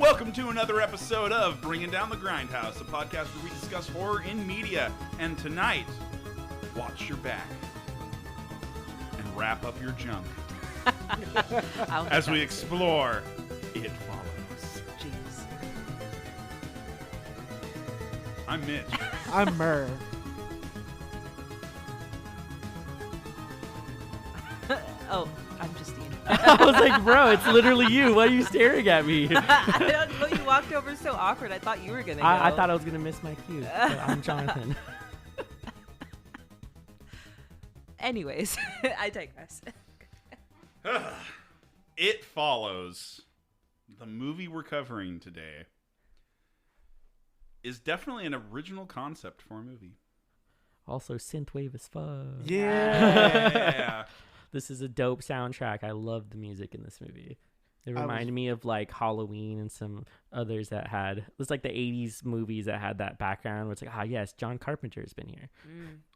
Welcome to another episode of Bringing Down the Grindhouse, a podcast where we discuss horror in media. And tonight, watch your back and wrap up your junk as we explore It Follows. Jeez. I'm Mitch. I'm Merv. Oh, I'm Justine. I was like, bro, it's literally you. Why are you staring at me? I don't know. You walked over so awkward. I thought you were going to go. I thought I was going to miss my cue. I'm Jonathan. Anyways, I digress. It Follows, the movie we're covering today, is definitely an original concept for a movie. Also, synthwave as fuck. Yeah. This is a dope soundtrack. I love the music in this movie. It reminded me of like Halloween and some others that had, it was like the 80s movies that had that background where it's like, yes, John Carpenter's been here.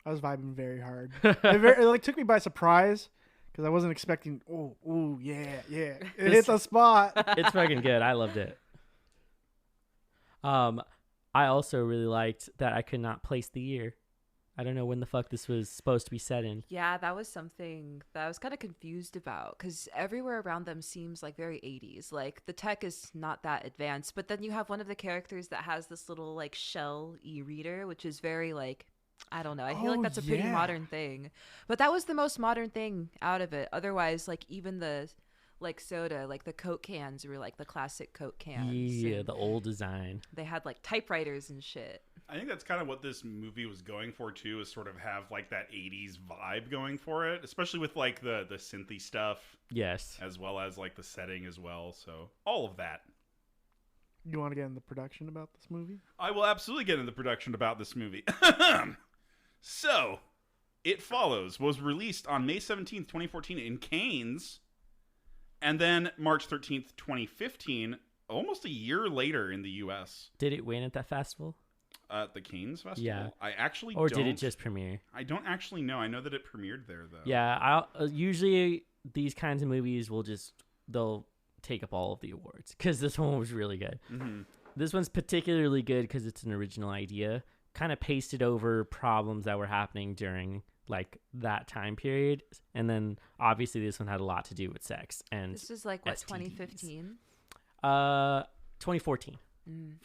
I was vibing very hard. It like took me by surprise because I wasn't expecting. Oh, yeah. It hit the spot. It's fucking good. I loved it. I also really liked that I could not place the year. I don't know when the fuck this was supposed to be set in. Yeah, that was something that I was kind of confused about because everywhere around them seems like very 80s. Like the tech is not that advanced, but then you have one of the characters that has this little like shell e-reader, which is very like, I don't know. I feel like that's a pretty modern thing. But that was the most modern thing out of it. Otherwise, like even the like soda, like the Coke cans were like the classic Coke cans. Yeah, the old design. They had like typewriters and shit. I think that's kind of what this movie was going for too, is sort of have like that 80s vibe going for it, especially with like the synthy stuff. Yes. As well as like the setting as well. So all of that. You want to get in the production about this movie? I will absolutely get into production about this movie. So, It Follows was released on May 17th, 2014 in Cannes, and then March 13th, 2015, almost a year later in the U.S. Did it win at that festival? The Cannes Festival? Yeah. I actually Or don't. did it just premiere? I don't actually know. I know that it premiered there, though. Yeah, usually these kinds of movies they'll take up all of the awards because this one was really good. Mm-hmm. This one's particularly good because it's an original idea, kind of pasted over problems that were happening during like that time period, and then obviously this one had a lot to do with sex and this is like what, STDs. 2015? 2014.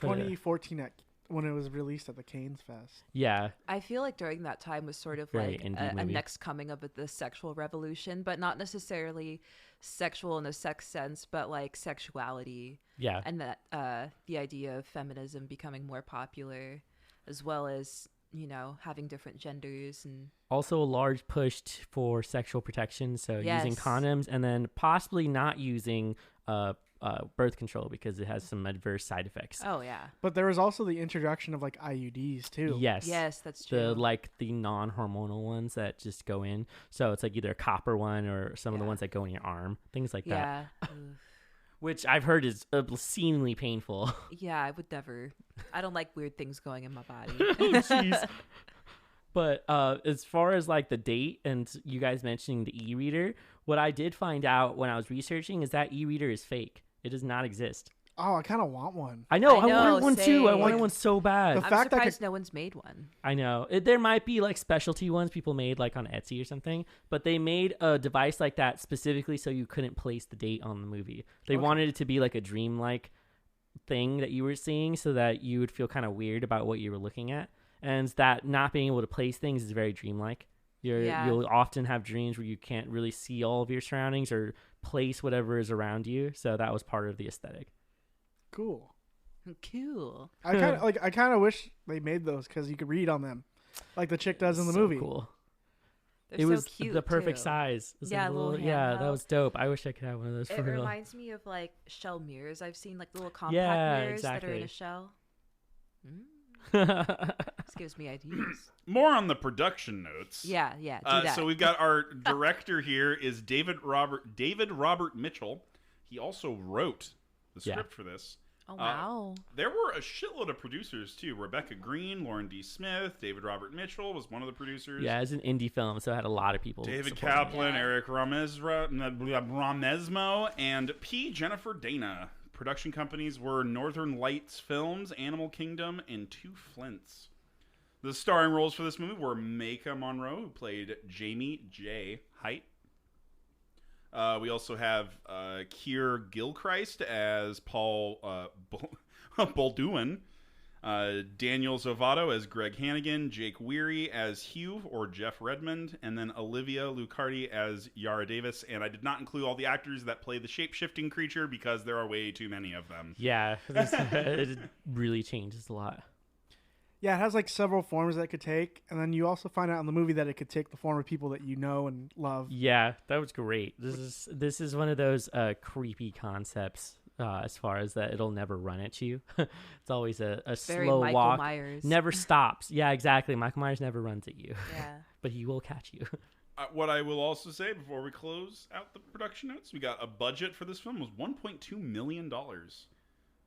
2014 when it was released at the Cannes Fest. Yeah. I feel like during that time was sort of Very like indie a movie. next coming of the sexual revolution, but not necessarily sexual in a sex sense, but like sexuality. Yeah. And that the idea of feminism becoming more popular, as well as, you know, having different genders and Also a large push for sexual protection, so Yes. using condoms and then possibly not using birth control because it has some adverse side effects. oh yeah. But there was also the introduction of like IUDs too. Yes. Yes, that's true. The non-hormonal ones that just go in. So it's like either a copper one or some of the Yeah. ones that go in your arm, things like that, yeah. Ugh. which I've heard is obscenely painful. Yeah, I would never. I don't like weird things going in my body. Jeez. But as far as like the date and you guys mentioning the e-reader, what I did find out when I was researching is that e-reader is fake. It does not exist. Oh, I kind of want one. I know. I know, I wanted one too. I same. wanted one so bad. The I'm fact that surprised no one's made one. I know. There might be like specialty ones people made like on Etsy or something, but they made a device like that specifically so you couldn't place the date on the movie. They wanted it to be like a dreamlike thing that you were seeing so that you would feel kind of weird about what you were looking at. And that not being able to place things is very dreamlike. You'll often have dreams where you can't really see all of your surroundings or place whatever is around you. So that was part of the aesthetic. Cool. Cool. I kind of wish they made those because you could read on them, like the chick does in the So movie. Cool. They're It so was cute, the perfect too. size. It was Yeah, like little that handheld. was dope. I wish I could have one of those It for real. reminds me of like shell mirrors. I've seen like little compact Yeah, mirrors that are in a exactly. shell. This gives me ideas. More on the production notes. Yeah, do that. So we've got our director here is David Robert Mitchell. He also wrote the script for this. Oh, wow. There were a shitload of producers too. Rebecca Green, Lauren D. Smith, David Robert Mitchell was one of the producers. Yeah, it's an indie film, so it had a lot of people. David supporting it. Kaplan, Yeah. Eric Ramesmo, and P. Jennifer Dana Production companies were Northern Lights Films, Animal Kingdom, and Two Flints. The starring roles for this movie were Maika Monroe, who played Jamie J. Height. We also have Keir Gilchrist as Paul Bolduin, Daniel Zovato as Greg Hannigan, Jake Weary as Hugh or Jeff Redmond, and then Olivia Lucardi as Yara Davis. And I did not include all the actors that play the shape-shifting creature because there are way too many of them. Yeah, it really changes a lot. Yeah, it has like several forms that it could take, and then you also find out in the movie that it could take the form of people that you know and love. Yeah, that was great. This is one of those creepy concepts. As far as that, it'll never run at you. It's always a Very slow Michael walk. Myers. Never stops. Yeah, exactly. Michael Myers never runs at you. Yeah. But he will catch you. What I will also say before we close out the production notes, we got a budget for this film was $1.2 million.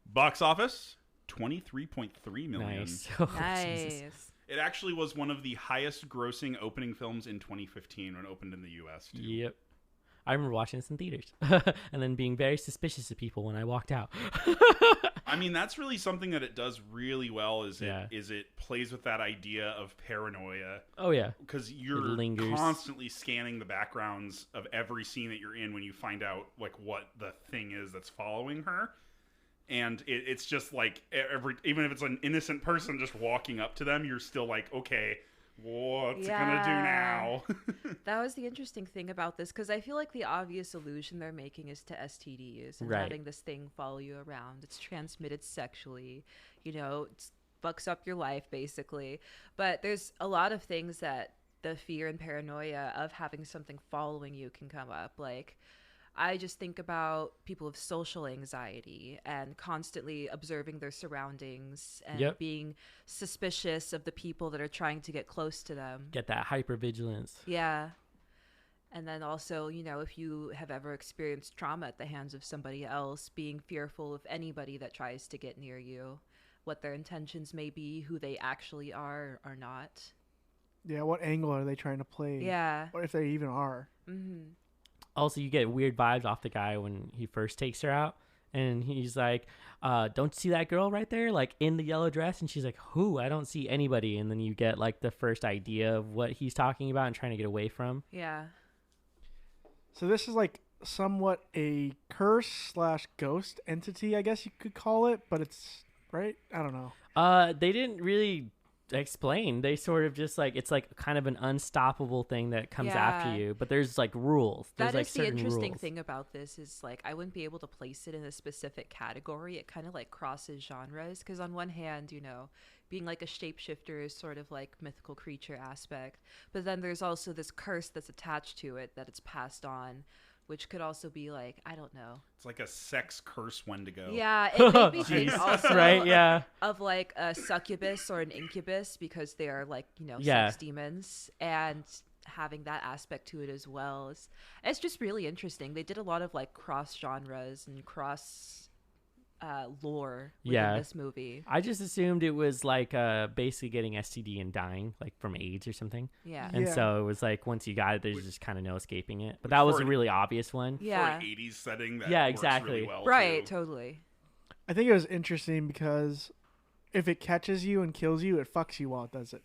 Box office, $23.3 million. Nice. Oh, Jesus. Nice. It actually was one of the highest grossing opening films in 2015 when it opened in the U.S. too. Yep. I remember watching this in theaters and then being very suspicious of people when I walked out. I mean, that's really something that it does really well is Yeah. it plays with that idea of paranoia. Oh, yeah. Because you're lingers. constantly scanning the backgrounds of every scene that you're in when you find out like what the thing is that's following her. And it's just like even if it's an innocent person just walking up to them, you're still like, okay, what's it gonna do now? That was the interesting thing about this, because I feel like the obvious allusion they're making is to STDs and Right. having this thing follow you around. It's transmitted sexually, it fucks up your life basically. But there's a lot of things that the fear and paranoia of having something following you can come up. Like, I just think about people with social anxiety and constantly observing their surroundings and Yep. being suspicious of the people that are trying to get close to them. Get that hypervigilance. Yeah. And then also, if you have ever experienced trauma at the hands of somebody else, being fearful of anybody that tries to get near you, what their intentions may be, who they actually are or not. Yeah, what angle are they trying to play? Yeah. Or if they even are. Mm-hmm. Also, you get weird vibes off the guy when he first takes her out. And he's like, don't you see that girl right there? Like in the yellow dress? And she's like, who? I don't see anybody. And then you get like the first idea of what he's talking about and trying to get away from. Yeah. So this is like somewhat a curse/ghost entity, I guess you could call it, but it's right. I don't know. They didn't really explain. They sort of just like, it's like kind of an unstoppable thing that comes after Yeah. you, but there's like rules. There's That like is the certain interesting rules. thing about this is like I wouldn't be able to place it in a specific category. It kind of like crosses genres because on one hand, being like a shapeshifter is sort of like mythical creature aspect, but then there's also this curse that's attached to it that it's passed on, which could also be like, I don't know. It's like a sex curse Wendigo. Yeah, it made me think Jeez. also Right, yeah. of like a succubus or an incubus because they are like, Yeah. sex demons, and having that aspect to it as well. It's just really interesting. They did a lot of like cross genres and cross lore within Yeah. this movie. I just assumed it was like basically getting STD and dying, like from AIDS or something. Yeah. And Yeah. so it was like once you got it, there's just kind of no escaping it. But Which that was for a an- really obvious one. Yeah. For an 80s setting, that Yeah, works exactly. really well, Right, too. totally. I think it was interesting because if it catches you and kills you, it fucks you while it does it.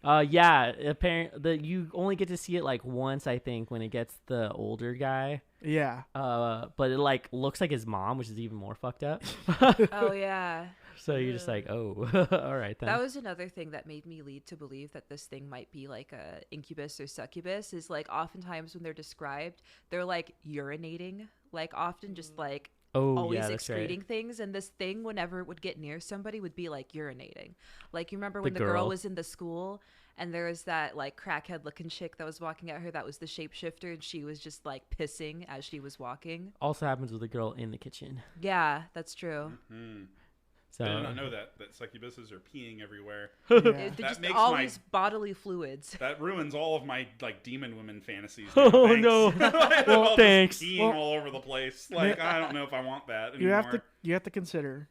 Yeah, apparently you only get to see it like once, I think, when it gets the older guy. Yeah. But it like looks like his mom, which is even more fucked up. Oh yeah. So you're just like, oh, all right then. That was another thing that made me lead to believe that this thing might be like a incubus or succubus, is like oftentimes when they're described, they're like urinating, like often just like oh always yeah, that's excreting right. things, and this thing whenever it would get near somebody would be like urinating. Like you remember when The the girl girl. was in the school and there was that like crackhead looking chick that was walking at her, that was the shapeshifter, and she was just like pissing as she was walking. Also happens with a girl in the kitchen. Yeah, that's true. Hmm. So I did not know that succubuses are peeing everywhere. Yeah. They're That just makes always bodily fluids. That ruins all of my like demon women fantasies. Oh, Thanks. no. They're Well, all just thanks. peeing Well- all over the place. Like I don't know if I want that anymore. You have to consider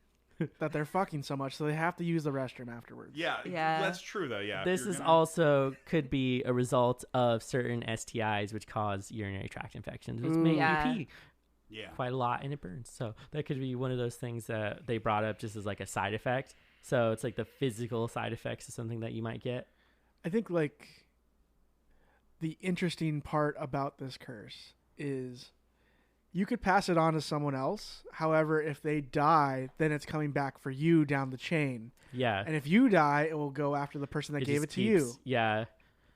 that they're fucking so much, so they have to use the restroom afterwards. Yeah, Yeah. that's true though. Yeah, if this you're is gonna- also could be a result of certain STIs which cause urinary tract infections, which Ooh. make Yeah. you pee. quite a lot, and it burns. So that could be one of those things that they brought up just as like a side effect. So it's like the physical side effects of something that you might get. I think like the interesting part about this curse is you could pass it on to someone else. However, if they die, then it's coming back for you down the chain. Yeah. And if you die, it will go after the person that gave it to you. Yeah.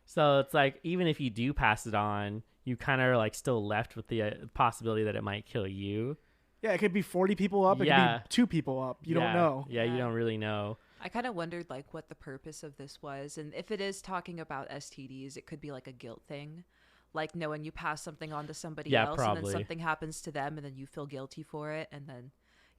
So it's like, even if you do pass it on, you kind of are like still left with the possibility that it might kill you. Yeah, it could be 40 people up. It could be 2 people up. You don't know. Yeah, you don't really know. I kind of wondered like what the purpose of this was. And if it is talking about STDs, it could be like a guilt thing. Like knowing you pass something on to somebody else probably. and then something happens to them and then you feel guilty for it. And then,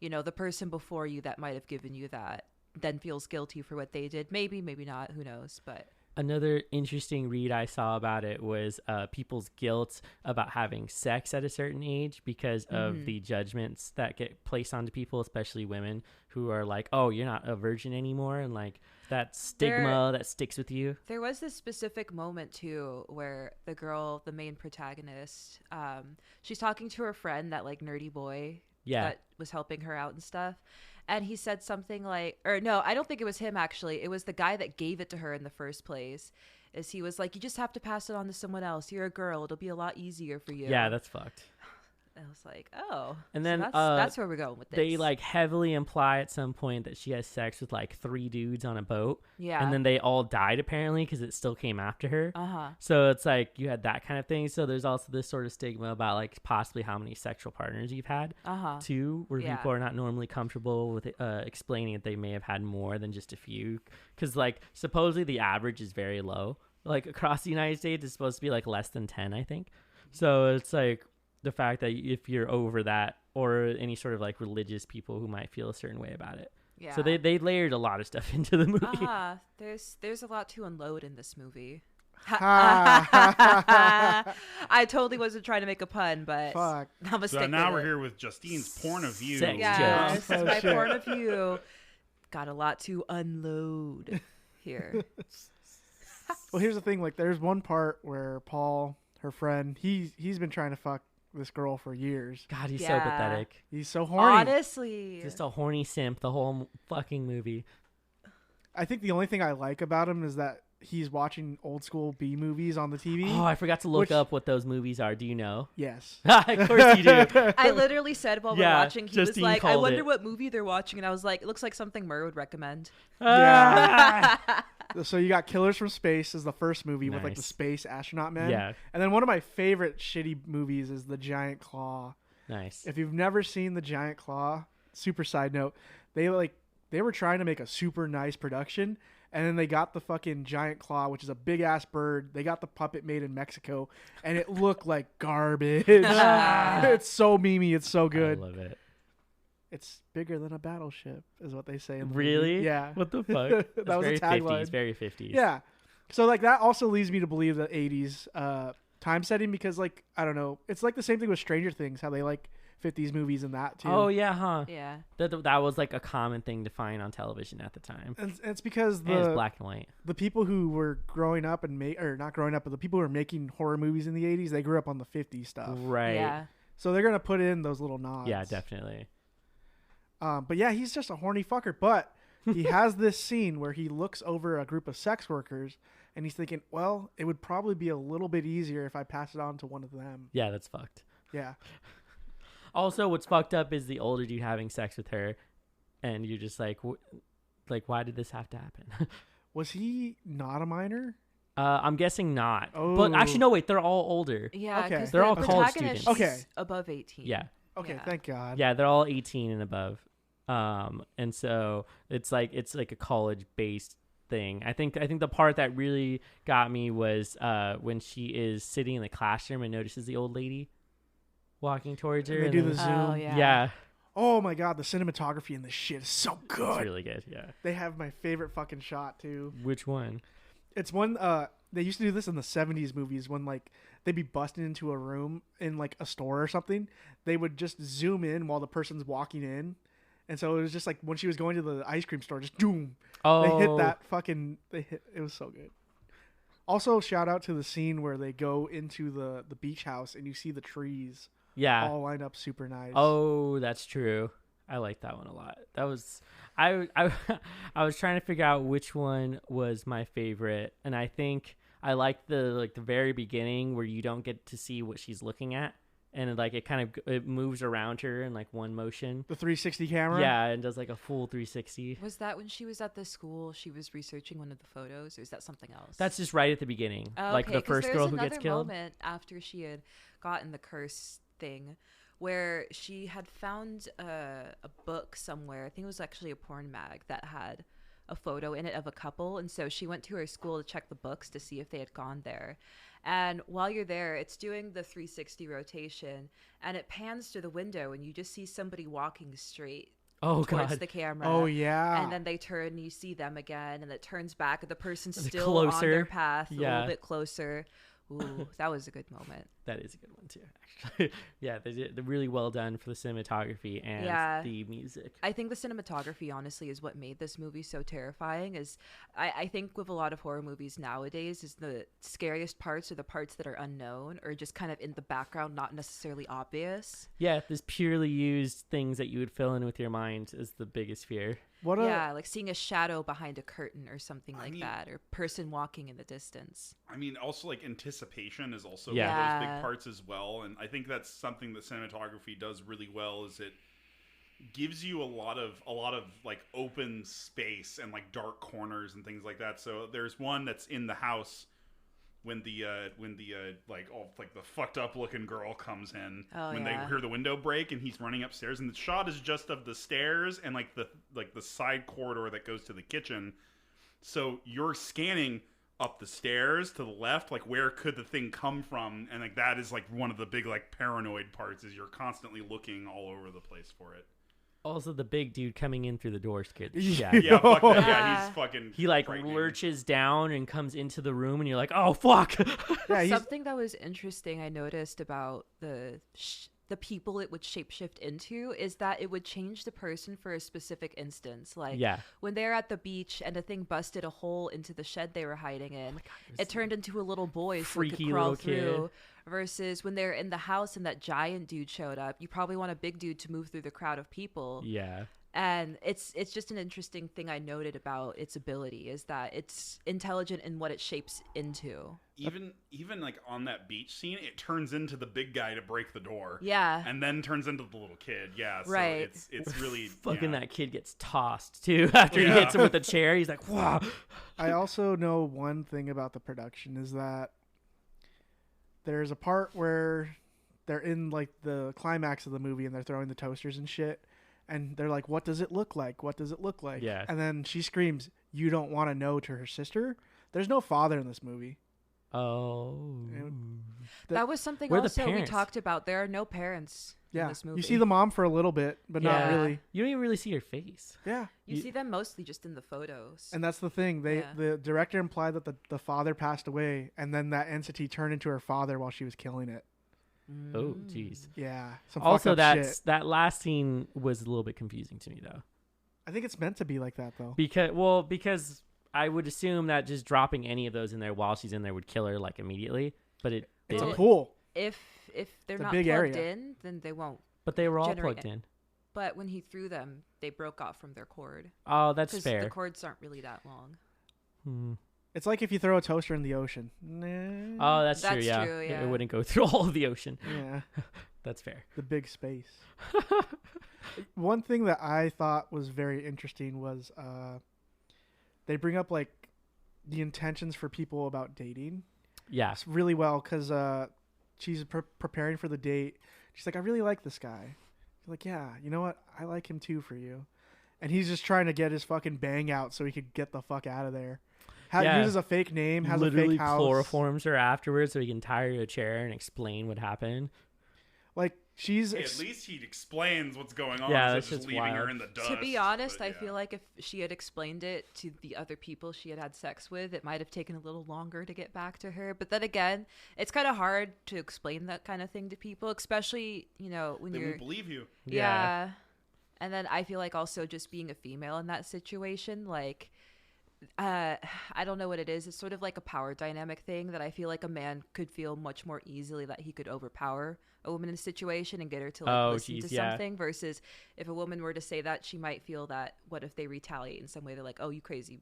you know, the person before you that might have given you that then feels guilty for what they did. Maybe, maybe not. Who knows? But another interesting read I saw about it was people's guilt about having sex at a certain age because of the judgments that get placed onto people, especially women who are like, oh, you're not a virgin anymore. And like that stigma that sticks with you. There was this specific moment too where the girl, the main protagonist, she's talking to her friend, that like nerdy boy that was helping her out and stuff. And he said something like, or no, I don't think it was him actually. It was the guy that gave it to her in the first place. Is he was like, you just have to pass it on to someone else. You're a girl. It'll be a lot easier for you. Yeah, that's fucked. I was like, oh. And then that's where we're going with this. They like heavily imply at some point that she has sex with like 3 dudes on a boat. Yeah. And then they all died apparently because it still came after her. Uh-huh. So it's like you had that kind of thing. So there's also this sort of stigma about like possibly how many sexual partners you've had too, where people are not normally comfortable with explaining that they may have had more than just a few. Because like supposedly the average is very low. Like across the United States, it's supposed to be like less than 10, I think. So it's like the fact that if you're over that, or any sort of like religious people who might feel a certain way about it. Yeah. So they layered a lot of stuff into the movie. There's a lot to unload in this movie. I totally wasn't trying to make a pun, but fuck. I'm a So now we're here with Justine's point of view. Yeah, this is my point of view. Got a lot to unload here. Well, here's the thing. Like, there's one part where Paul, her friend, he's been trying to fuck this girl for years. God, he's so pathetic. He's so horny. Honestly. Just a horny simp the whole fucking movie. I think the only thing I like about him is that he's watching old school B movies on the TV. Oh, I forgot to look up what those movies are. Do you know? Yes. Of course you do. I literally said while we're watching, he was like, I wonder it. what movie they're watching. And I was like, it looks like something Murr would recommend. Yeah. So you got Killers from Space is the first movie with like the space astronaut men. Yeah. And then one of my favorite shitty movies is The Giant Claw. Nice. If you've never seen The Giant Claw, super side note, they were trying to make a super nice production, and then they got the fucking giant claw, which is a big ass bird. They got the puppet made in Mexico, and it looked like garbage. It's so memey. It's so good. I love it. It's bigger than a battleship, is what they say. In the really? movie. Yeah. What the fuck? That was a tagline. 50s, very 50s. Yeah. So like that also leads me to believe the 80s time setting, because like I don't know, it's like the same thing with Stranger Things, how they like 50s movies and that too. Oh yeah, huh? Yeah. That was like a common thing to find on television at the time. And it's because it's black and white. The people who were growing up and not growing up, but the people who were making horror movies in the 80s, they grew up on the 50s stuff. Right. Yeah. So they're gonna put in those little nods. Yeah, definitely. But yeah, he's just a horny fucker. But he has this scene where he looks over a group of sex workers and he's thinking, well, it would probably be a little bit easier if I pass it on to one of them. Yeah, that's fucked. Yeah. Also, what's fucked up is the older dude having sex with her, and you're just like, why did this have to happen? Was he not a minor? I'm guessing not. Oh. But actually, no, wait, they're all older. Yeah, okay. They're all college students. Okay. Above 18. Yeah. Okay, thank God. Yeah, they're all 18 and above. And so it's like a college-based thing. I think the part that really got me was when she is sitting in the classroom and notices the old lady walking towards her. And they do the zoom. Oh, yeah. Yeah. Oh my God, the cinematography in this shit is so good. It's really good, yeah. They have my favorite fucking shot too. Which one? It's one they used to do this in the 70s movies when like they'd be busting into a room in like a store or something. They would just zoom in while the person's walking in. And so it was just like when she was going to the ice cream store, just doom. Oh. They hit that fucking it was so good. Also, shout out to the scene where they go into the beach house and you see the trees Yeah. all line up super nice. Oh, that's true. I like that one a lot. That was I I was trying to figure out which one was my favorite, and I think I like the very beginning where you don't get to see what she's looking at, and it moves around her in like one motion. The 360 camera. Yeah, and does like a full 360. Was that when she was at the school? She was researching one of the photos, or is that something else? That's just right at the beginning, Oh, like okay, the 'cause first there's girl who gets another killed. moment after she had gotten the curse thing, where she had found a book somewhere. I think it was actually a porn mag that had a photo in it of a couple, and so she went to her school to check the books to see if they had gone there. And while you're there, it's doing the 360 rotation, and it pans to the window, and you just see somebody walking straight Oh towards god. the camera. Oh yeah. And then they turn, and you see them again, and it turns back, and the person's It's still on closer. their path, a Yeah. little bit closer. Ooh, that was a good moment. That is a good one too, actually. Yeah, they're really well done for the cinematography and Yeah. the music. I think the cinematography, honestly, is what made this movie so terrifying. Is I think with a lot of horror movies nowadays, is the scariest parts are the parts that are unknown or just kind of in the background, not necessarily obvious. Yeah, this purely used things that you would fill in with your mind is the biggest fear. What a Yeah, like seeing a shadow behind a curtain or something like mean- that, or person walking in the distance. I mean, also like anticipation is also Yeah. one of those Yeah. big parts as well, and I think that's something that cinematography does really well. Is it gives you a lot of like open space and like dark corners and things like that. So there's one that's in the house when the like all like the fucked up looking girl comes in, Oh, when yeah. they hear the window break and he's running upstairs, and the shot is just of the stairs and like the side corridor that goes to the kitchen. So you're scanning up the stairs to the left, like where could the thing come from, and like that is like one of the big like paranoid parts, is you're constantly looking all over the place for it. Also, the big dude coming in through the door scared the Yeah. shit. Yeah, fuck that. Yeah, Yeah. he's fucking. He like frightening. lurches down and comes into the room, and you're like, "Oh fuck!" yeah. He's, Something that was interesting I noticed about the people it would shapeshift into is that it would change the person for a specific instance. Like Yeah. when they're at the beach and the thing busted a hole into the shed they were hiding in, was it turned into a little boy so it freaky could crawl little kid. through. Versus when they're in the house and that giant dude showed up, you probably want a big dude to move through the crowd of people. Yeah. And it's just an interesting thing I noted about its ability is that it's intelligent in what it shapes into. Even like on that beach scene, it turns into the big guy to break the door. Yeah. And then turns into the little kid. Yeah. So Right. it's really Fucking yeah. that kid gets tossed too after he Yeah. hits him with the chair. He's like, "Wow." I also know one thing about the production is that there's a part where they're in like the climax of the movie and they're throwing the toasters and shit. And they're like, "What does it look like? What does it look like?" Yeah. And then she screams, "You don't want to know," to her sister. There's no father in this movie. Oh. That was something Where are the also we parents? talked about. There are no parents in Yeah. this movie. You see the mom for a little bit, but Yeah. not really. You don't even really see her face. Yeah. You see them mostly just in the photos. And that's the thing. Yeah. The director implied that the father passed away, and then that entity turned into her father while she was killing it. Oh, jeez. Yeah. Some Also, fucked up shit. that last scene was a little bit confusing to me though, I think it's meant to be like that though. because I would assume that just dropping any of those in there while she's in there would kill her like immediately, but it It's a didn't. pool. If they're It's a not big plugged area. in, then they won't. But they were all Generate plugged it. in. But when he threw them, they broke off from their cord. Oh, that's Because fair. the cords aren't really that long. It's like if you throw a toaster in the ocean. Nah. Oh, that's true. That's Yeah. true, yeah. It wouldn't go through all of the ocean. Yeah. That's fair. The big space. One thing that I thought was very interesting was they bring up like the intentions for people about dating. Yeah. It's really well because she's preparing for the date. She's like, "I really like this guy." You're like, "Yeah, you know what? I like him too for you." And he's just trying to get his fucking bang out so he could get the fuck out of there. Yeah. Uses a fake name, has Literally a fake house. chloroforms her afterwards so he can tie her to a chair and explain what happened. Like she's Hey, at least he explains what's going on. Yeah, instead that's of just just leaving her wild. in the dust. To be honest, but I yeah. feel like if she had explained it to the other people she had sex with, it might have taken a little longer to get back to her. But then again, it's kind of hard to explain that kind of thing to people, especially, when they you're... won't believe you. Yeah. And then I feel like also just being a female in that situation, like I don't know what it is. It's sort of like a power dynamic thing that I feel like a man could feel much more easily that he could overpower a woman in a situation and get her to like listen to something, versus if a woman were to say that, she might feel that what if they retaliate in some way? They're like, oh, you crazy,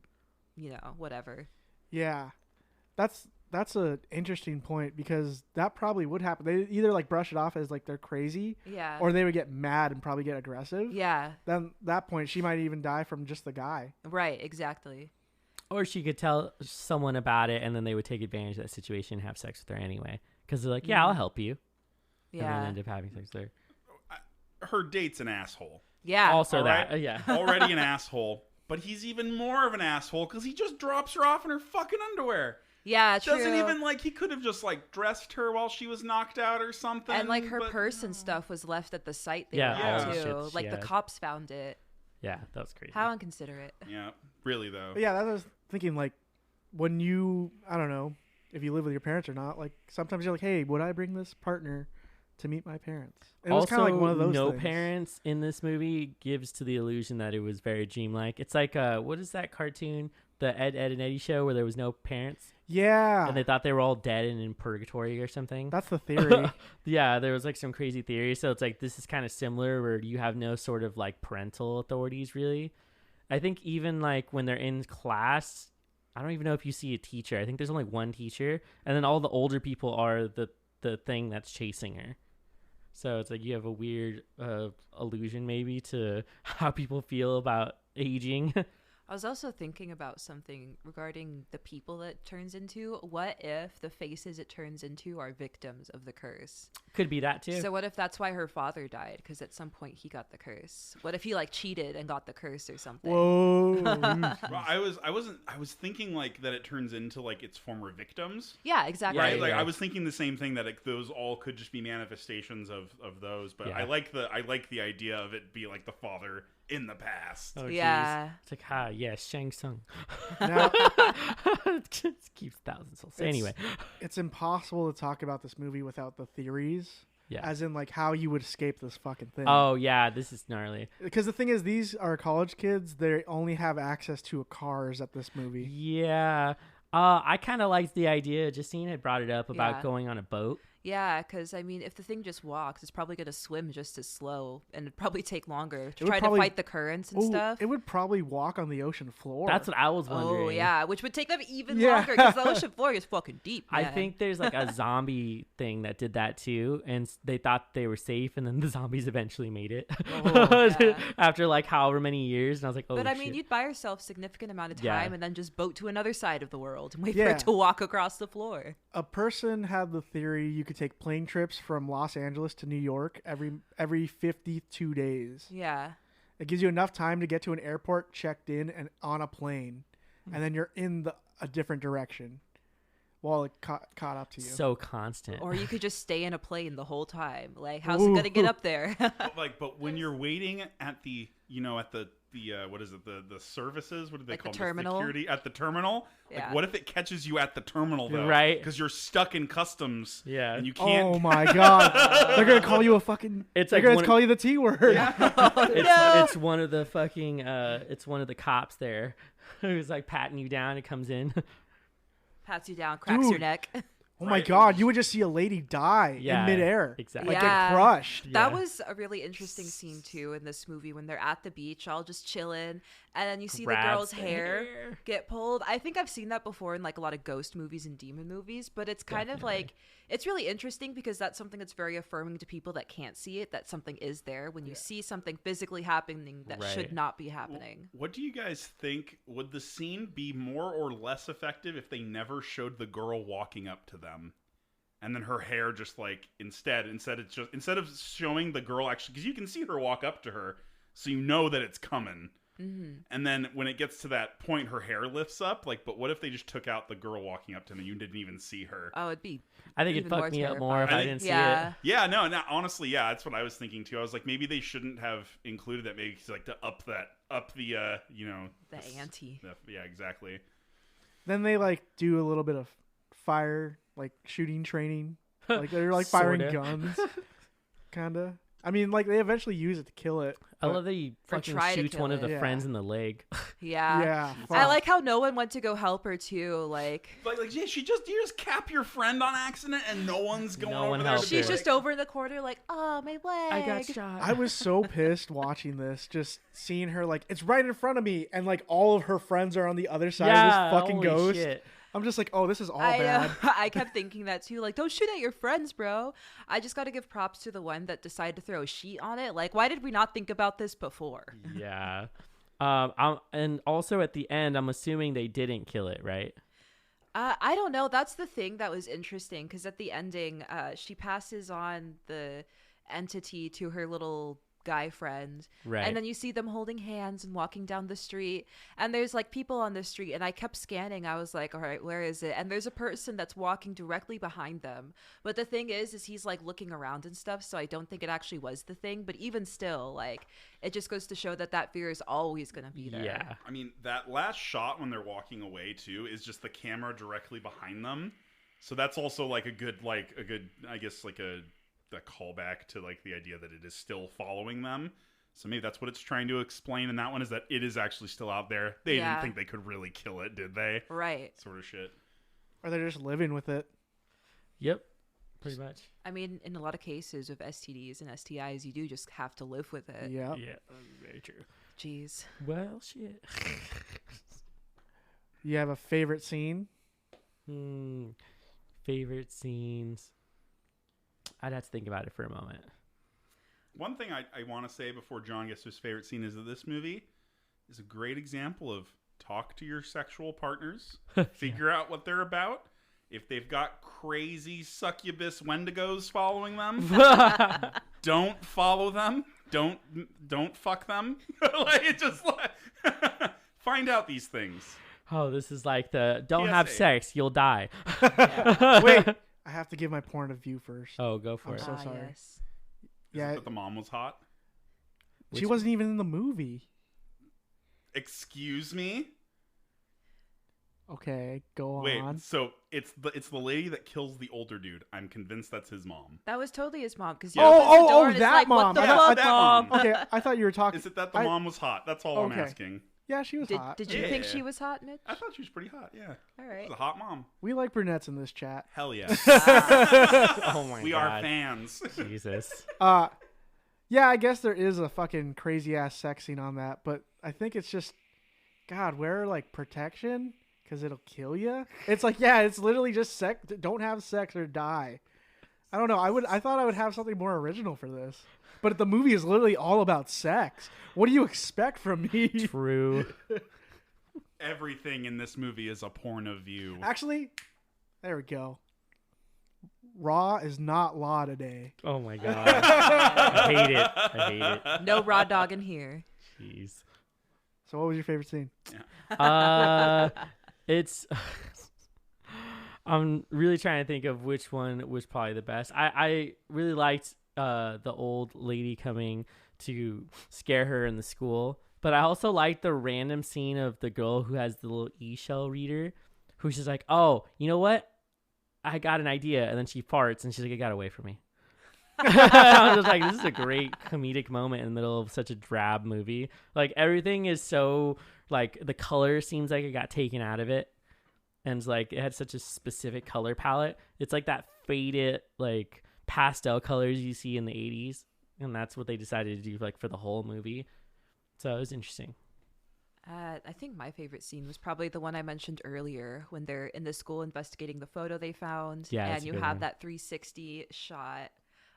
whatever. Yeah, that's an interesting point, because that probably would happen. They either like brush it off as like they're crazy, Yeah, or they would get mad and probably get aggressive. yeah, Then that point, she might even die from just the guy. right, exactly. Or she could tell someone about it, and then they would take advantage of that situation and have sex with her anyway. Because they're like, yeah, I'll help you. And Yeah, then end up having sex with her. Her date's an asshole. yeah. Also All that, right? yeah. Already an asshole, but he's even more of an asshole because he just drops her off in her fucking underwear. Yeah, true. Doesn't even like, he could have just like dressed her while she was knocked out or something. And like her but purse and stuff was left at the site they Yeah, were all at the too. shit she Like the had. cops found it. Yeah, that was crazy. How inconsiderate. Yeah, really though. But yeah, that was thinking, like, when you, I don't know if you live with your parents or not, like sometimes you're like, hey, would I bring this partner to meet my parents? It was Also, kind of like one of those no things. parents in this movie gives to the illusion that it was very dreamlike. It's like, what is that cartoon? The Ed, and Eddie show where there was no parents? Yeah. And they thought they were all dead and in purgatory or something. That's the theory. Yeah, there was like some crazy theory. So it's like, this is kind of similar where you have no sort of like parental authorities really. I think even like when they're in class, I don't even know if you see a teacher. I think there's only one teacher. And then all the older people are the thing that's chasing her. So it's like you have a weird illusion maybe to how people feel about aging. I was also thinking about something regarding the people that it turns into. What if the faces it turns into are victims of the curse? Could be that too. So what if that's why her father died? Because at some point he got the curse. What if he like cheated and got the curse or something? Whoa. Well, I was thinking like that it turns into like its former victims. Yeah, exactly. Right, Yeah, like yeah. I was thinking the same thing, that those all could just be manifestations of those. But Yeah. I like the idea of it be like the father in the past. Oh, geez. Yeah. It's like, yes, Shang Tsung. Now, It just keeps thousands of souls. Anyway. it's impossible to talk about this movie without the theories, Yeah. as in like how you would escape this fucking thing. Oh, yeah, this is gnarly. Because the thing is, these are college kids. They only have access to cars at this movie. Yeah. I kind of liked the idea. Justine had brought it up about Yeah. going on a boat. Yeah, because I mean, if the thing just walks, it's probably going to swim just as slow, and it'd probably take longer to would try probably- to fight the currents and Ooh, stuff. it would probably walk on the ocean floor. That's what I was wondering. Oh yeah, which would take them even Yeah. longer because the ocean floor is fucking deep. I Man. think there's like a zombie thing that did that too, and they thought they were safe, and then the zombies eventually made it Oh, yeah. after like however many years. And I was like, oh, But I mean, shit. you'd buy yourself significant amount of Yeah. time and then just boat to another side of the world and wait for Yeah. it to walk across the floor. A person had the theory you could take plane trips from Los Angeles to New York every 52 days. Yeah. It gives you enough time to get to an airport, checked in, and on a plane, and then you're in a different direction while it caught up to you. so constant. Or you could just stay in a plane the whole time. Like, how's it going to get up there? But when you're waiting at the what is it, the services, what do they Like the call them? terminal? Security at the terminal. Yeah. Like, what if it catches you at the terminal though? Right. Because you're stuck in customs. Yeah. And you can't. Oh my god, they're gonna call you a fucking. It's they're like gonna one- call you the T word. It's one of the fucking it's one of the cops there who's like patting you down. It comes in. Pats you down, cracks your Dude. neck. Oh my Right. god, you would just see a lady die Yeah, in midair, exactly. like Yeah. get crushed. That Yeah. was a really interesting scene too in this movie when they're at the beach all just chilling and then you see the Grabs girl's the hair hair. get pulled. I think I've seen that before in like a lot of ghost movies and demon movies, but it's kind of Definitely. like it's really interesting because that's something that's very affirming to people that can't see it, that something is there when you see something physically happening that Right. should not be happening. What do you guys think? Would the scene be more or less effective if they never showed the girl walking up to them? And then her hair just like instead of showing the girl actually, because you can see her walk up to her, so you know that it's coming. Mm-hmm. And then when it gets to that point, her hair lifts up. Like, but what if they just took out the girl walking up to them and you didn't even see her? Oh, it'd be I think even it fucked more me up more if terrifying. I I didn't see yeah. it. Yeah, no, honestly, yeah, that's what I was thinking too. I was like, maybe they shouldn't have included that. Maybe like to up the the ante. Yeah, exactly. Then they like do a little bit of fire, like shooting training, like they're like firing Sorta. guns, kinda. I mean, like they eventually use it to kill it. I love that he fucking try to shoots kill one of the it. friends in the leg. Yeah. Yeah, I fuck. like how no one went to go help her too. Like Like, yeah, you just cap your friend on accident, and no one's going No over one there. helped to her. she's be just like, over in the corner, like, oh, my leg. I got shot. I was so pissed watching this, just seeing her like it's right in front of me, and like all of her friends are on the other side of this fucking holy ghost. shit. I'm just like, oh, this is all I bad. I kept thinking that too. Like, don't shoot at your friends, bro. I just got to give props to the one that decided to throw a sheet on it. Like, why did we not think about this before? Yeah. And also at the end, I'm assuming they didn't kill it, right? I don't know. That's the thing that was interesting because at the ending, she passes on the entity to her little guy friend, Right. and then you see them holding hands and walking down the street, and there's like people on the street, and I kept scanning. I was like, all right, where is it? And there's a person that's walking directly behind them, but the thing is he's like looking around and stuff, so I don't think it actually was the thing. But even still, like, it just goes to show that fear is always gonna be there. Yeah. I mean, that last shot when they're walking away too is just the camera directly behind them. So that's also like a good, I guess, like a callback to like the idea that it is still following them. So maybe that's what it's trying to explain in that one, is that it is actually still out there. They Yeah. didn't think they could really kill it, did they? Right. Sort of shit. Or they're just living with it. Yep. Pretty much. I mean, in a lot of cases of STDs and STIs, you do just have to live with it. Yeah. Yeah. Very true. Jeez. Well, shit. You have a favorite scene? Favorite scenes. I'd have to think about it for a moment. One thing I want to say before John gets to his favorite scene is that this movie is a great example of talk to your sexual partners, figure out what they're about. If they've got crazy succubus wendigos following them, don't follow them. Don't fuck them. Like, it just find out these things. Oh, this is like the don't PSA. have sex, you'll die. Wait, I have to give my point of view first. Oh, go for I'm it. so sorry. Yes. Is Yeah. it that the mom was hot? She wasn't even in the movie. Excuse me? Okay, go Wait, on. so it's the lady that kills the older dude. I'm convinced that's his mom. That was totally his mom. Because Oh, that mom. What the Yeah, fuck, that mom? mom. Okay, I thought you were talking. Is it that the I- mom was hot? That's all I'm Okay. asking. Yeah, she was hot. Did you think Yeah. she was hot, Mitch? I thought she was pretty hot, yeah. All She's right. a hot mom. We like brunettes in this chat. Hell yeah. Oh my we god. are fans. Jesus. Yeah, I guess there is a fucking crazy ass sex scene on that, but I think it's just, God, wear like protection because it'll kill you. It's like, yeah, it's literally just sex. Don't have sex or die. I don't know. I thought I would have something more original for this, but the movie is literally all about sex. What do you expect from me? True. Everything in this movie is a porn of you. Actually, there we go. Raw is not law today. Oh my god. I hate it. I hate it. No raw dog in here. Jeez. So, what was your favorite scene? It's I'm really trying to think of which one was probably the best. I really liked the old lady coming to scare her in the school, but I also liked the random scene of the girl who has the little e-shell reader, who's just like, oh, you know what? I got an idea, and then she farts, and she's like, it got away from me. I was just like, this is a great comedic moment in the middle of such a drab movie. Like, everything is so, like, the color seems like it got taken out of it. And it's like, it had such a specific color palette. It's like that faded, like, pastel colors you see in the 80s. And that's what they decided to do, like, for the whole movie. So it was interesting. I think my favorite scene was probably the one I mentioned earlier when they're in the school investigating the photo they found. Yeah, and that's a you good have one. that 360 shot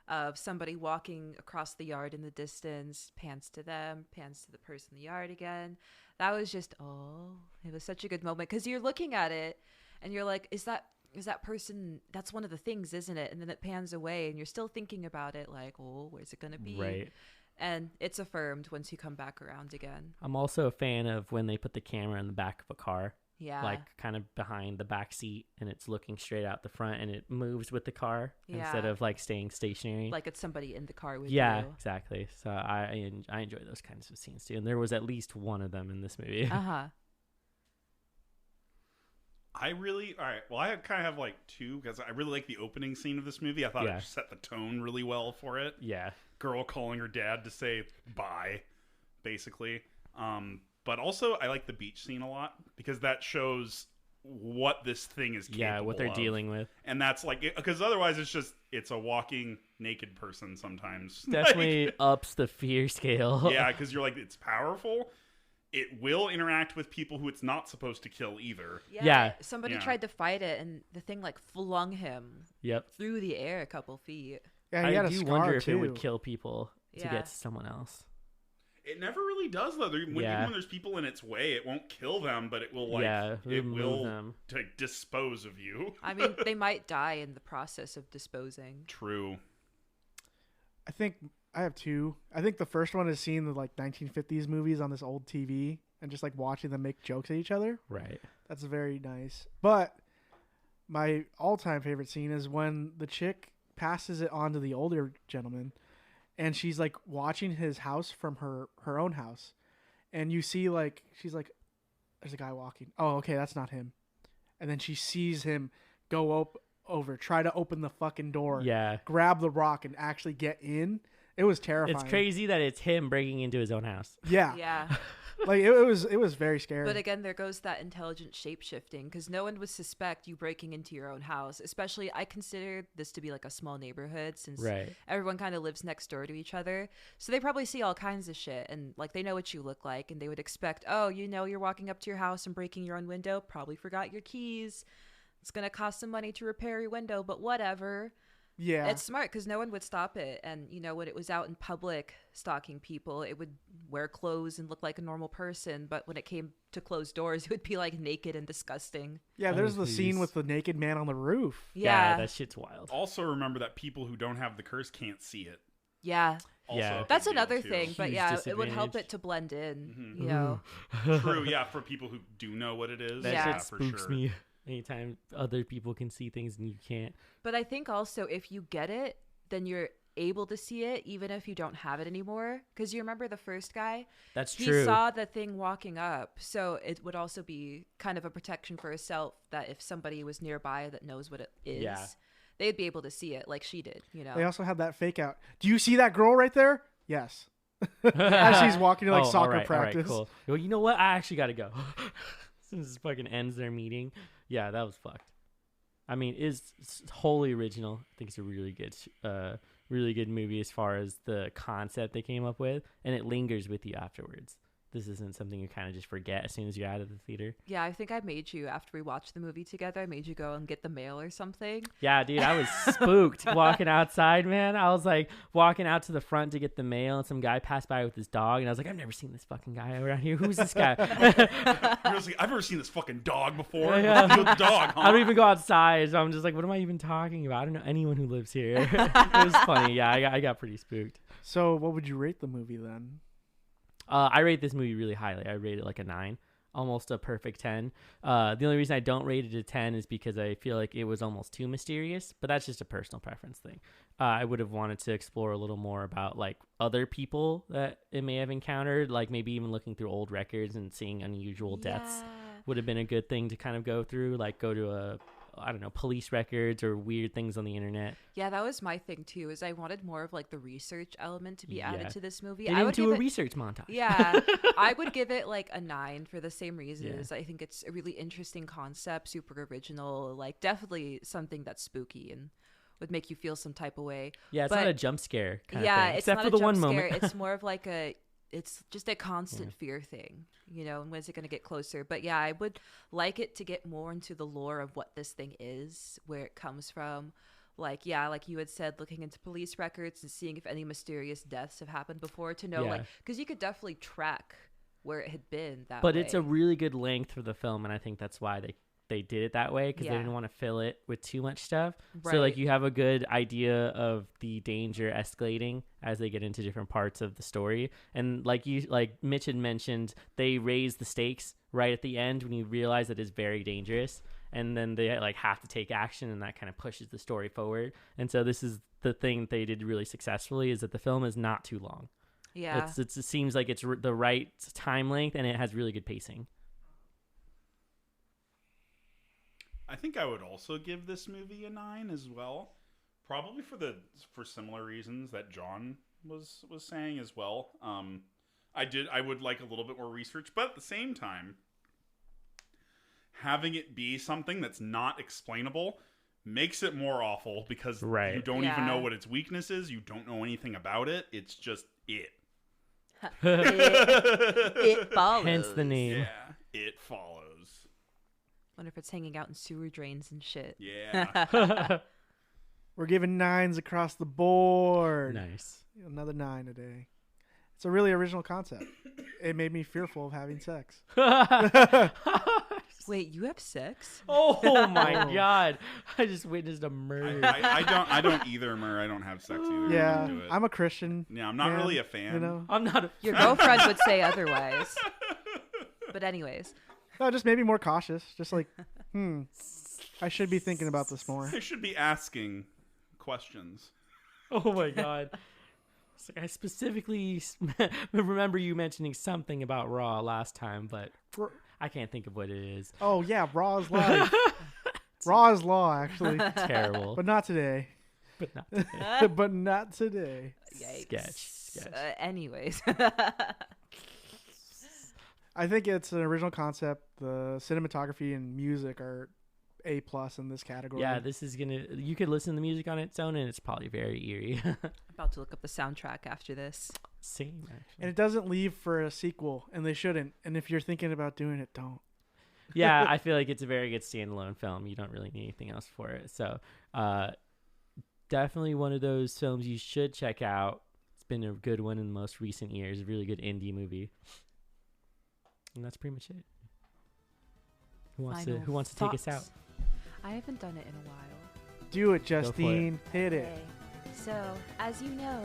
of somebody walking across the yard in the distance, pans to them, pans to the person in the yard again. That was just, it was such a good moment because you're looking at it and you're like, is that person, that's one of the things, isn't it? And then it pans away and you're still thinking about it like, oh, where's it going to be? Right. And it's affirmed once you come back around again. I'm also a fan of when they put the camera in the back of a car. Yeah. Like kind of behind the back seat, and it's looking straight out the front, and it moves with the car instead Yeah. of like staying stationary. Like it's somebody in the car with Yeah, you. exactly. So I enjoy those kinds of scenes too, and there was at least one of them in this movie. Uh-huh. All right, well, I kind of have like two, because I really like the opening scene of this movie. I thought Yeah. it set the tone really well for it. Yeah, Girl calling her dad to say bye. basically. But also, I like the beach scene a lot because that shows what this thing is capable what they're of. dealing with. And that's like, because otherwise it's a walking naked person sometimes. Definitely ups the fear scale. Yeah, because you're like, it's powerful. It will interact with people who it's not supposed to kill either. Yeah. Somebody Yeah. tried to fight it, and the thing like flung him through the air a couple feet. Yeah, he had I a do scar wonder if too. it would kill people to Yeah. get to someone else. It never really does, though. Even when there's people in its way, it won't kill them, but it will, it will them. dispose of you. I mean, they might die in the process of disposing. True. I think I have two. I think the first one is seeing the like 1950s movies on this old TV and just like watching them make jokes at each other. Right. That's very nice. But my all-time favorite scene is when the chick passes it on to the older gentleman, and she's like watching his house from her own house, and you see like she's like, "There's a guy walking. Oh, okay, that's not him." And then she sees him go over, try to open the fucking door, grab the rock, and actually get in. It was terrifying. It's crazy that it's him breaking into his own house. Yeah. Yeah. Like it was very scary. But again, there goes that intelligent shape-shifting, because no one would suspect you breaking into your own house. Especially, I consider this to be like a small neighborhood, since everyone kind of lives next door to each other. So they probably see all kinds of shit, and like they know what you look like, and they would expect, oh, you're walking up to your house and breaking your own window, probably forgot your keys. It's gonna cost some money to repair your window, but whatever. Yeah. It's smart because no one would stop it. And, when it was out in public stalking people, it would wear clothes and look like a normal person. But when it came to closed doors, it would be like naked and disgusting. Yeah, there's the scene with the naked man on the roof. Yeah. That shit's wild. Also, remember that people who don't have the curse can't see it. Yeah. Also a big That's deal, another too. thing. But Huge yeah, it would help disadvantage. it to blend in, True, yeah, for people who do know what it is. That Yeah. shit for spooks sure. me. Anytime other people can see things and you can't. But I think also if you get it, then you're able to see it even if you don't have it anymore. Because you remember the first guy? That's He true. saw the thing walking up. So it would also be kind of a protection for himself that if somebody was nearby that knows what it is, they'd be able to see it like she did, They also had that fake out. Do you see that girl right there? Yes. As she's walking to soccer practice. Cool. Well, you know what? I actually got to go. As soon as this fucking ends their meeting. Yeah, that was fucked. I mean, it's wholly original. I think it's a really good movie as far as the concept they came up with, and it lingers with you afterwards. This isn't something you kind of just forget as soon as you're out of the theater. Yeah, I think I made you, after we watched the movie together, I made you go and get the mail or something. Yeah, dude, I was spooked walking outside, man. I was like walking out to the front to get the mail, and some guy passed by with his dog, and I was like, I've never seen this fucking guy around here. Who's this guy? I've never seen this fucking dog before. Yeah. What's the deal with the dog, huh? I don't even go outside, so I'm just like, what am I even talking about? I don't know anyone who lives here. It was funny. Yeah, I got pretty spooked. So what would you rate the movie then? I rate this movie really highly. I rate it like a 9, almost a perfect 10. The only reason I don't rate it a 10 is because I feel like it was almost too mysterious, but that's just a personal preference thing. I would have wanted to explore a little more about like other people that it may have encountered, like maybe even looking through old records and seeing unusual deaths would have been a good thing to kind of go through, like go to police records or weird things on the internet. Yeah, that was my thing too, is I wanted more of like the research element to be added to this movie. Get into a research montage. Yeah, I would give it like a 9 for the same reasons. I think it's a really interesting concept, super original, like definitely something that's spooky and would make you feel some type of way. Yeah, it's not a jump scare kind of thing. It's except not for a the jump one scare. moment. It's more of like it's just a constant fear thing, and when's it going to get closer? But yeah, I would like it to get more into the lore of what this thing is, where it comes from. Like you had said, looking into police records and seeing if any mysterious deaths have happened before, to know, because you could definitely track where it had been that way. But it's a really good length for the film, and I think that's why they did it that way, because they didn't want to fill it with too much stuff. Right. So like you have a good idea of the danger escalating as they get into different parts of the story. And like Mitch had mentioned, they raise the stakes right at the end when you realize that it's very dangerous, and then they like have to take action, and that kind of pushes the story forward. And so this is the thing that they did really successfully, is that the film is not too long. Yeah, it seems like it's the right time length, and it has really good pacing. I think I would also give this movie a 9 as well, probably for similar reasons that John was saying as well. I would like a little bit more research, but at the same time, having it be something that's not explainable makes it more awful because Right. you don't even know Yeah. what its weakness is. You don't know anything about it. It's just it. It follows. Hence the name. Yeah, it follows. Wonder if it's hanging out in sewer drains and shit. Yeah. We're giving 9s across the board. Nice. Another 9 today. It's a really original concept. It made me fearful of having sex. Wait, you have sex? Oh my Oh. God! I just witnessed a murder. I don't either, Mer. I don't have sex either. Yeah, I don't do it. I'm a Christian. Yeah, I'm not man, really a fan. You know, I'm not. Your girlfriend would say otherwise. But anyways, no, just maybe more cautious. Just like, I should be thinking about this more. I should be asking questions. Oh my God! It's like I specifically remember you mentioning something about Raw last time, but I can't think of what it is. Oh yeah, Raw is life. Raw is law, actually, Terrible, but not today. but not. But not today. yikes. Sketch. Anyways. I think it's an original concept. The cinematography and music are A+ in this category. Yeah, this is gonna. You could listen to the music on its own, and it's probably very eerie. About to look up the soundtrack after this. Same, actually. And it doesn't leave for a sequel, and they shouldn't. And if you're thinking about doing it, don't. Yeah, I feel like it's a very good standalone film. You don't really need anything else for it. So, definitely one of those films you should check out. It's been a good one in the most recent years. A really good indie movie. And that's pretty much it. Who wants to take us out? I haven't done it in a while. Do it, for it. Justine. Hit it. Okay. So, as you know,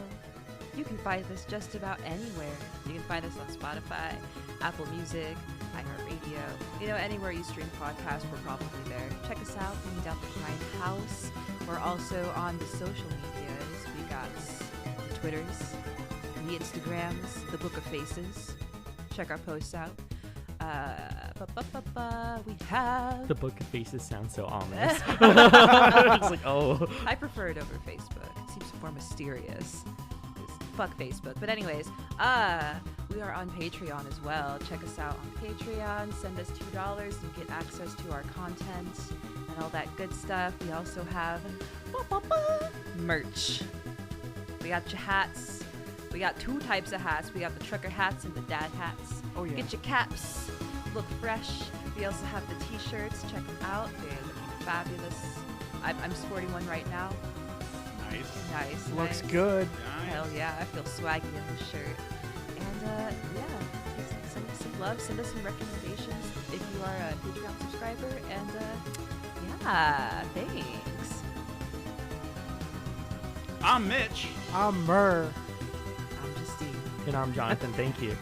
you can find us just about anywhere. You can find us on Spotify, Apple Music, iHeartRadio. You know, anywhere you stream podcasts, we're probably there. Check us out, Bringing Down the Grindhouse. We're also on the social medias. We got the Twitters, the Instagrams, the Book of Faces. Check our posts out. We have... The Book of Faces sounds so ominous. It's like, oh. I prefer it over Facebook. It seems more mysterious. Fuck Facebook. But anyways, we are on Patreon as well. Check us out on Patreon. Send us $2 and get access to our content and all that good stuff. We also have merch. We got your hats. We got 2 types of hats. We got the trucker hats and the dad hats. Oh yeah. Get your caps. Look fresh. We also have the t-shirts. Check them out. They're looking fabulous. I'm sporting one right now. Nice. Looks nice. good. Hell yeah, I feel swaggy in this shirt. And yeah, send us some love, send us some recommendations if you are a Patreon subscriber. And yeah, thanks. I'm Mitch. I'm Murr. I'm Justine. And I'm Jonathan. Thank you.